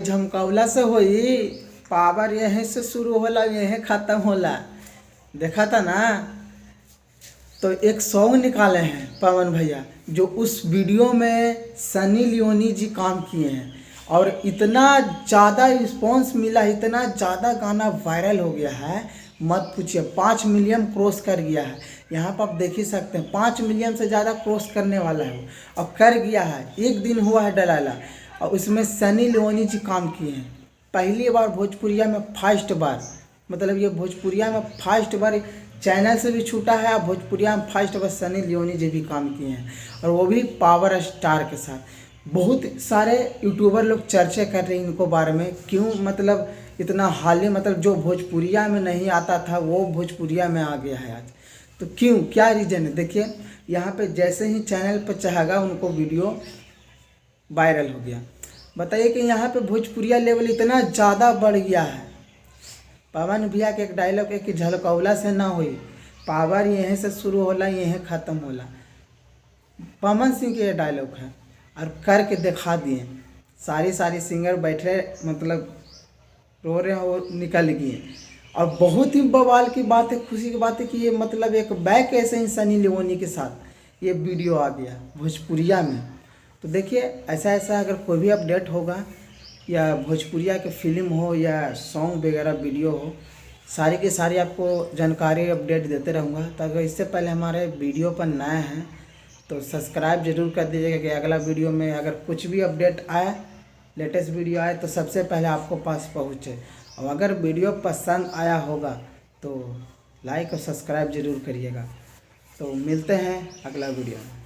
झमकौला से होई, पावर यहीं से शुरू होला यहीं ख़त्म होला। देखा था ना। तो एक सॉन्ग निकाले हैं पवन भैया, जो उस वीडियो में सनी लियोनी जी काम किए हैं और इतना ज़्यादा रिस्पॉन्स मिला, इतना ज़्यादा गाना वायरल हो गया है मत पूछिए। 5 मिलियन क्रॉस कर गया है। यहाँ पर आप देख ही सकते हैं 5 मिलियन से ज़्यादा क्रॉस करने वाला है वो, और कर गया है। एक दिन हुआ है डलाला और उसमें सनी लियोनी जी काम किए हैं। पहली बार भोजपुरिया में फर्स्ट बार, मतलब ये भोजपुरिया में फर्स्ट बार चैनल से भी छूटा है और भोजपुरिया में फर्स्ट बार सनी लियोनी जी भी काम किए हैं, और वो भी पावर स्टार के साथ। बहुत सारे यूट्यूबर लोग चर्चा कर रहे हैं इनको बारे में, क्यों मतलब इतना हाल ही, मतलब जो भोजपुरिया में नहीं आता था वो भोजपुरिया में आ गया है आज। तो क्यों, क्या रीज़न है? देखिए यहाँ पे जैसे ही चैनल पर चाहेगा उनको वीडियो वायरल हो गया। बताइए कि यहाँ पे भोजपुरिया लेवल इतना ज़्यादा बढ़ गया है। पवन भैया के एक डायलॉग है कि झलकौला से ना हुई, पावर यहीं से शुरू होला यहीं ख़त्म होला। पवन सिंह के ये डायलॉग है और करके दिखा दिए। सारी सिंगर बैठे मतलब रो रहे हैं और निकल गए। और बहुत ही बवाल की बात है, खुशी की बात है कि ये मतलब एक बैक ऐसे ही सनी लियोनी के साथ ये वीडियो आ गया भोजपुरिया में। तो देखिए ऐसा अगर कोई भी अपडेट होगा या भोजपुरिया के फिल्म हो या सॉन्ग वगैरह वीडियो हो, सारी की सारी आपको जानकारी अपडेट देते रहूँगा। तो अगर इससे पहले हमारे वीडियो पर नए हैं तो सब्सक्राइब जरूर कर दीजिएगा कि अगला वीडियो में अगर कुछ भी अपडेट आए, लेटेस्ट वीडियो आए तो सबसे पहले आपको पास पहुँचे। और अगर वीडियो पसंद आया होगा तो लाइक और सब्सक्राइब जरूर करिएगा। तो मिलते हैं अगला वीडियो में।